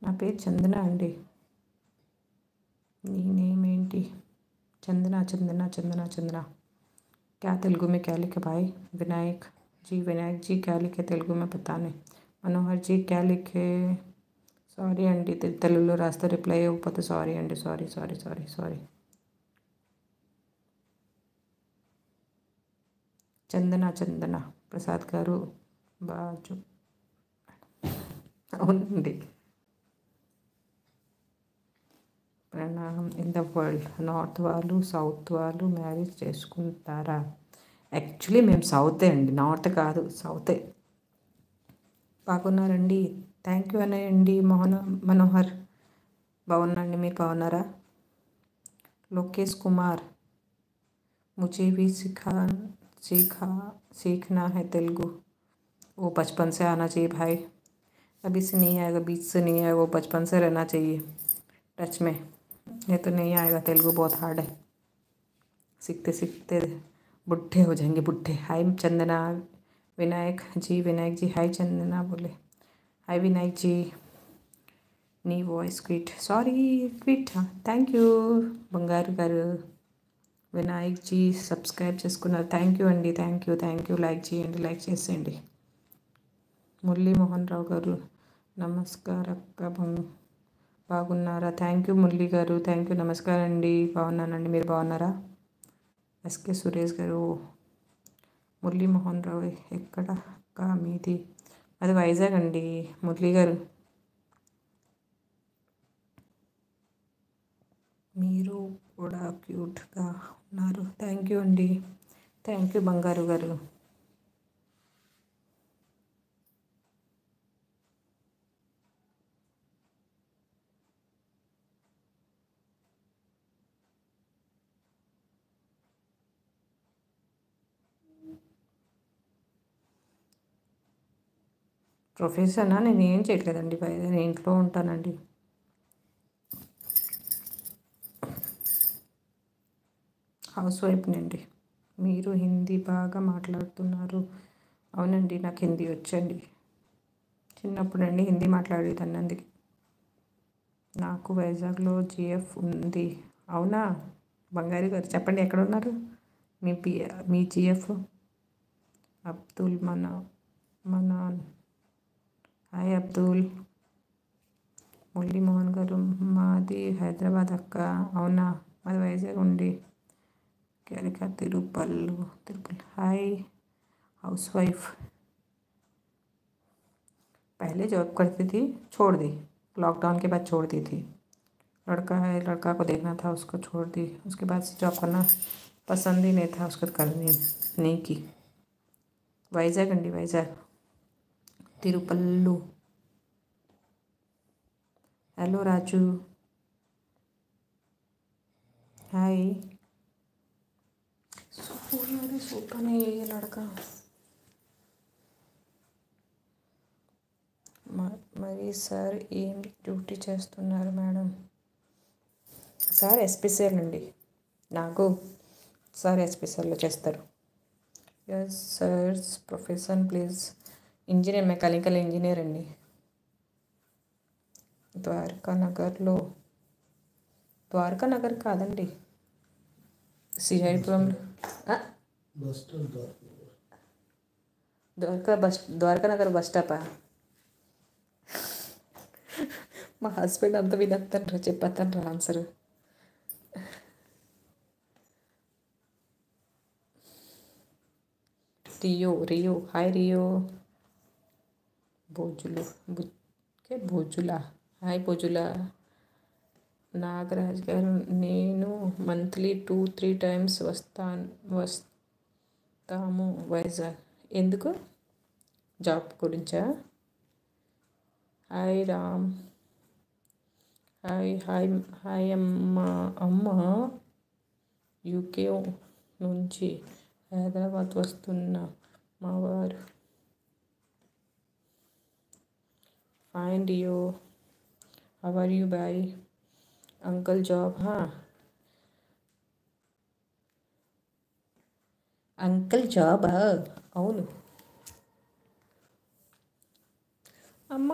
నా పేరు చందన అండి. నీ నేమ్ ఏంటి? चंदना चंदना चंदना चंदना। क्या तेलुगु में क्या लिखे भाई? विनायक जी क्या लिखे तेलुगु में पता नहीं। मनोहर जी क्या लिखे? సారీ అండి, తెలుగులో రాస్తే రిప్లై ఇవ్వకపోతే సారీ అండి. Sorry sorry sorry sorry. Chandana Prasad గారు బాజు. అవునండి. ప్రణామం. ఇన్ ద వరల్డ్ నార్త్ వాళ్ళు సౌత్ వాళ్ళు మ్యారేజ్ చేసుకుంటారా? యాక్చువల్లీ మేము సౌతే అండి, నార్త్ కాదు, సౌతే. బాగున్నారండి. థ్యాంక్ యూ అనండి. మనోహర్ బాగున్నాండి, మీరు బాగున్నారా? లోకేష్ కుమార్ मुझे भी सीखना है तेलुगु। वो बचपन से आना चाहिए भाई, अभी से नहीं आएगा, बीच से नहीं आएगा, वो बचपन से रहना चाहिए टच में, ये तो नहीं आएगा। तेलुगु बहुत हार्ड है, सीखते सीखते बुढ़े हो जाएंगे, बुढ़े। हाय चंदना। विनायक जी हाय चंदना बोले। हाय विनायक जी। నీ voice quit. Sorry quit. Thank you బంగారు గారు. వినాయక్ జీ సబ్స్క్రైబ్ చేసుకున్నారు, థ్యాంక్ యూ అండి. Thank you. లైక్ చేయండి, లైక్ చేసేయండి. మురళీమోహన్ రావు గారు నమస్కారక్క, బాగున్నారా? థ్యాంక్ యూ మురళీ గారు, థ్యాంక్ యూ. నమస్కారం అండి, బాగున్నానండి, మీరు బాగున్నారా? ఎస్కే సురేష్ గారు. మురళీమోహన్ రావు ఎక్కడ అక్క మీది? అది వైజాగ్ అండి మురళీ గారు. మీరు కూడా క్యూట్గా ఉన్నారు, థ్యాంక్ యూ అండి. థ్యాంక్ యూ బంగారు గారు. ప్రొఫెషనా? నేను ఏం చేయట్లేదండి, నేను ఇంట్లో ఉంటానండి. హౌస్ వైఫ్నండి. మీరు హిందీ బాగా మాట్లాడుతున్నారు. అవునండి, నాకు హిందీ వచ్చండి. చిన్నప్పుడు అండి హిందీ మాట్లాడేదాన్ని, అందుకే. నాకు వైజాగ్లో జిఎఫ్ ఉంది. అవునా బంగారు గారు, చెప్పండి ఎక్కడ ఉన్నారు మీ జిఎఫ్? అబ్దుల్ మనాన్. హాయ్ అబ్దుల్. మురళీమోహన్ గారు మాది హైదరాబాద్ అక్క. అవునా, మాది వైజాగ్ ఉండి क्या तिरुपल्लू। हाय हाउस वाइफ। पहले जॉब करती थी, छोड़ दी, लॉकडाउन के बाद छोड़ दी थी। लड़का को देखना था, उसको छोड़ दी। उसके बाद से जॉब करना पसंद ही नहीं था, उसको करनी नहीं की। వైజాగ్ అండి, వైజాగ్ తిరుపల్లు. हेलो राजू, हाय। सोता नहीं है ये लड़का। మరి సార్ ఏం డ్యూటీ చేస్తున్నారు మేడం? సార్ ఎస్పీసీఎల్ అండి, నాకు సార్ ఎస్పీసీఎల్లో చేస్తారు. Yes sir's profession please. Engineer, mechanical engineer అండి, ద్వారకా నగర్ కాదండి, సిఐపురంలో. ద్వారకా నగర్ బస్ స్టాపా? మా హస్బెండ్ అంతా వినొస్తాను, చెప్పేస్తాను answer. Rio hi Rio. Bhojula hi Bhojula. Nagaraj గారు నేను మంత్లీ 2-3 టైమ్స్ వస్తాము వైజాగ్. ఎందుకు? జాబ్ గురించా? హాయ్ రామ్. హాయ్ అమ్మ యూకే నుంచి హైదరాబాద్ వస్తున్న మా వారు. Fine you, how are you boy? Uncle job? Uncle జాబా? అవును. अम्मा